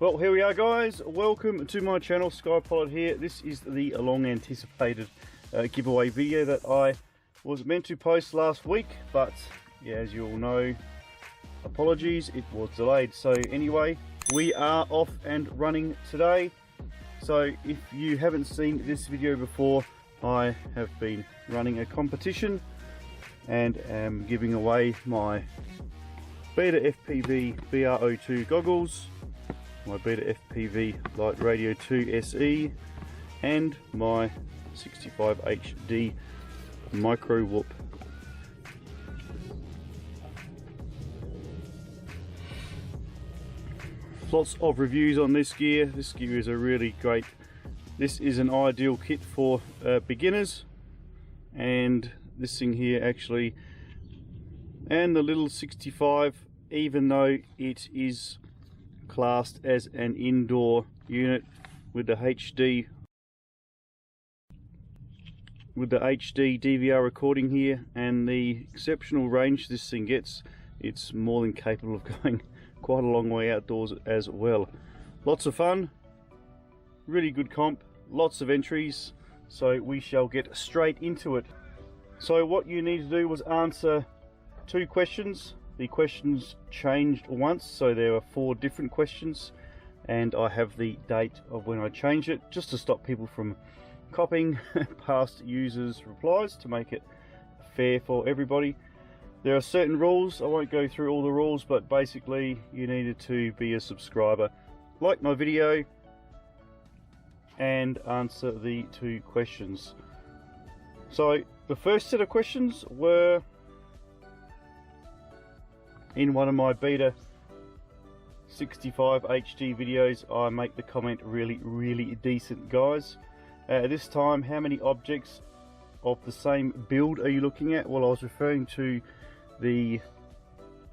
Well, here we are guys, welcome to my channel, Skypilot here. This is the long anticipated giveaway video that I was meant to post last week, but yeah, as you all know, apologies, it was delayed. So anyway, we are off and running today. So if you haven't seen this video before, I have been running a competition and am giving away my Beta FPV BR02 goggles, my Beta FPV Light Radio 2 SE, and my 65 HD Micro Whoop. Lots of reviews on this gear. This gear is a really great, this is an ideal kit for beginners, and this thing here actually, and the little 65, even though it is classed as an indoor unit with the HD DVR recording here and the exceptional range this thing gets, it's more than capable of going quite a long way outdoors as well. Lots of fun, really good comp, lots of entries, so we shall get straight into it. So what you need to do was answer 2 questions. The questions changed once, so there are 4 different questions, and I have the date of when I changed it, just to stop people from copying past users' replies, to make it fair for everybody. There are certain rules. I won't go through all the rules, but basically you needed to be a subscriber, like my video, and answer the 2 questions. So the first set of questions were in one of my Beta 65 HD videos. I make the comment, really decent guys. This time, how many objects of the same build are you looking at? Well, I was referring to the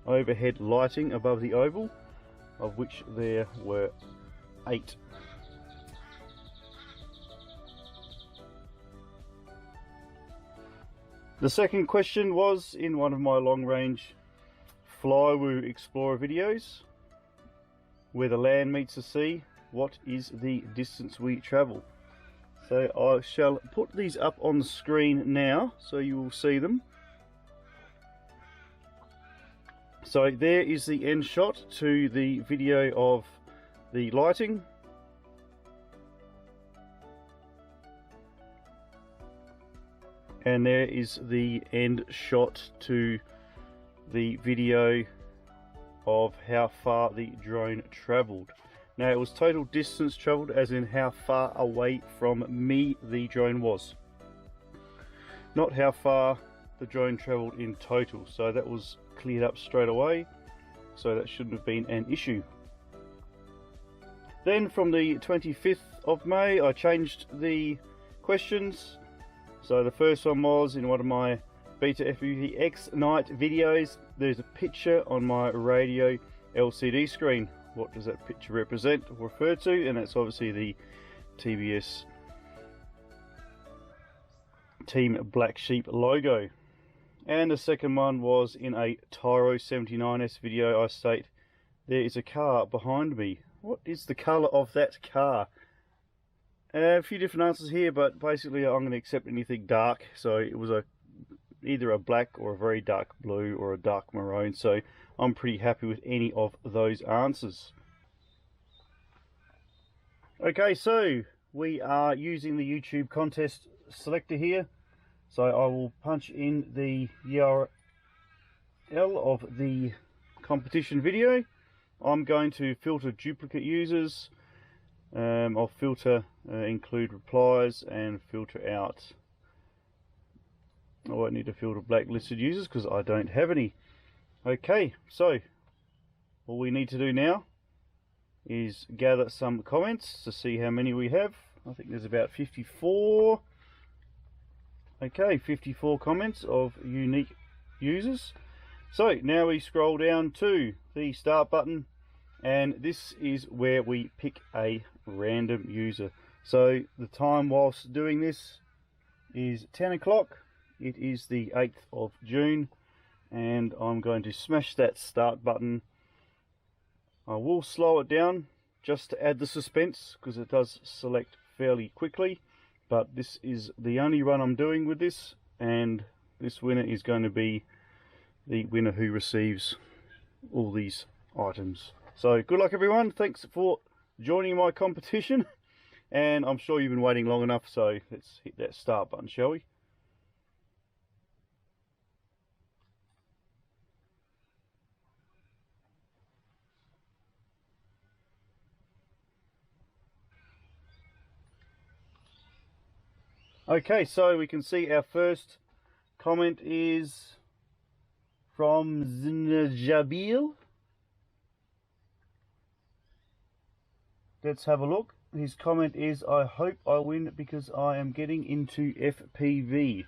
overhead lighting above the oval, of which there were 8. The second question was in one of my long range Flywoo Explorer videos, where the land meets the sea, what is the distance we travel? So I shall put these up on the screen now so you will see them. So there is the end shot to the video of the lighting. And there is the end shot to the video of how far the drone traveled. Now, it was total distance traveled, as in how far away from me the drone was, not how far the drone traveled in total. So that was cleared up straight away, so that shouldn't have been an issue. Then from the 25th of May I changed the questions. So the first one was in one of my Beta FPV X night videos. There's a picture on my radio LCD screen. What does that picture represent or refer to? And that's obviously the TBS Team Black Sheep logo. And the second one was in a Tyro 79S video. I state, there is a car behind me. What is the colour of that car? A few different answers here, but basically I'm going to accept anything dark. So it was either a black or a very dark blue or a dark maroon, so I'm pretty happy with any of those answers. Okay, so we are using the YouTube contest selector here, so I will punch in the URL of the competition video. I'm going to filter duplicate users. I'll filter include replies and filter out. I won't need to filter blacklisted users because I don't have any. Okay, so all we need to do now is gather some comments to see how many we have. I think there's about 54. Okay, 54 comments of unique users. So now we scroll down to the start button, and this is where we pick a random user. So the time whilst doing this is 10 o'clock. It is the 8th of June, and I'm going to smash that start button. I will slow it down just to add the suspense, because it does select fairly quickly. But this is the only run I'm doing with this, and this winner is going to be the winner who receives all these items. So good luck everyone, thanks for joining my competition, and I'm sure you've been waiting long enough, so let's hit that start button, shall we? Okay, so we can see our first comment is from Jabil. Let's have a look. His comment is, I hope I win because I am getting into FPV.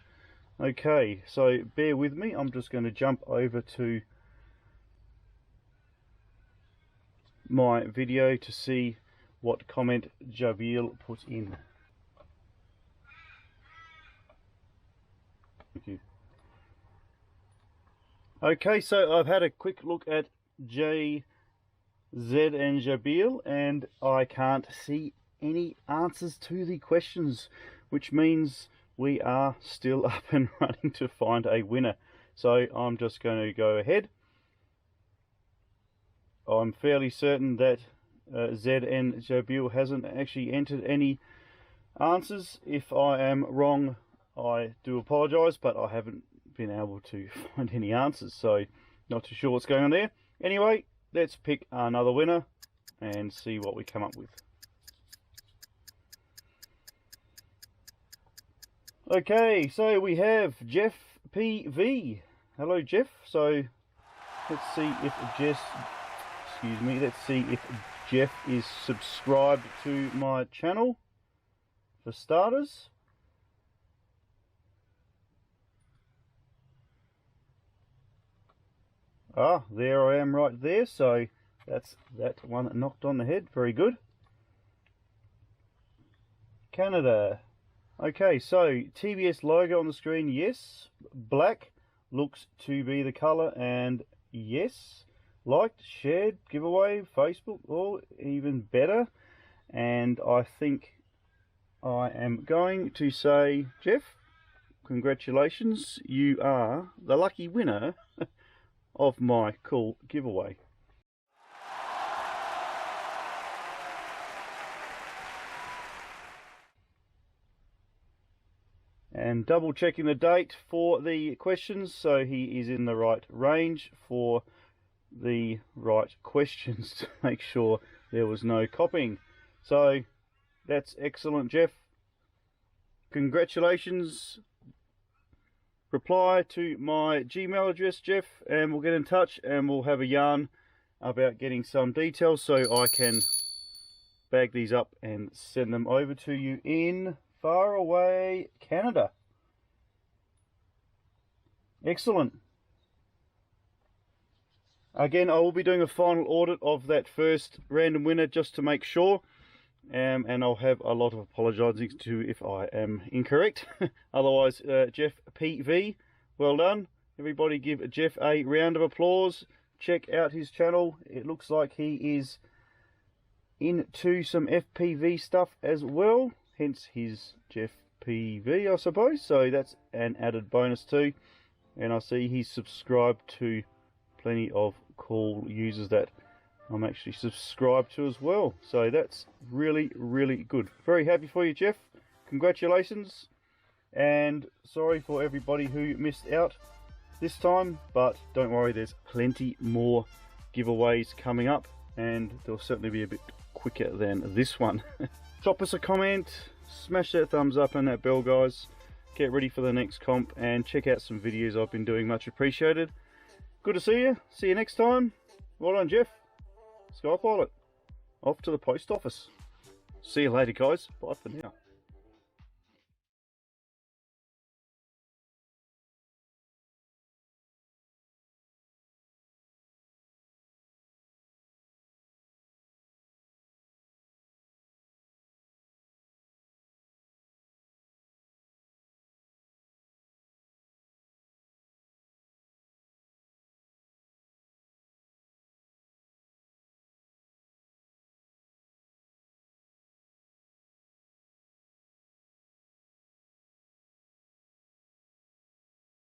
Okay, so bear with me. I'm just going to jump over to my video to see what comment Jabil put in. Thank you. Okay, so I've had a quick look at JZ and Jabil, and I can't see any answers to the questions, which means we are still up and running to find a winner. So I'm just going to go ahead. I'm fairly certain that Z and Jabil hasn't actually entered any answers. If I am wrong, I do apologise, but I haven't been able to find any answers, so not too sure what's going on there. Anyway, let's pick another winner and see what we come up with. Okay, so we have Jeff PV. Hello Jeff. So let's see if Jeff is subscribed to my channel for starters. Ah, there I am right there, so that's that one knocked on the head. Very good. Canada. Okay, so TBS logo on the screen, yes. Black looks to be the colour, and yes. Liked, shared, giveaway, Facebook, or even better. And I think I am going to say, Jeff, congratulations, you are the lucky winner of my cool giveaway. And double checking the date for the questions, so he is in the right range for the right questions to make sure there was no copying. So that's excellent, Jeff. Congratulations. Reply to my Gmail address, Jeff, and we'll get in touch and we'll have a yarn about getting some details so I can bag these up and send them over to you in far away Canada. Excellent. Again, I will be doing a final audit of that first random winner just to make sure. And I'll have a lot of apologising to if I am incorrect. Otherwise, Jeff PV, well done. Everybody give Jeff a round of applause. Check out his channel. It looks like he is into some FPV stuff as well. Hence his Jeff PV, I suppose. So that's an added bonus too. And I see he's subscribed to plenty of cool users that I'm actually subscribed to as well, so that's really, really good. Very happy for you, Jeff. Congratulations, and sorry for everybody who missed out this time, but don't worry, there's plenty more giveaways coming up, and they'll certainly be a bit quicker than this one. Drop us a comment, smash that thumbs up and that bell, guys. Get ready for the next comp and check out some videos I've been doing, much appreciated. Good to see you. See you next time. Well done, Jeff. Skypilot, off to the post office. See you later, guys. Bye for now.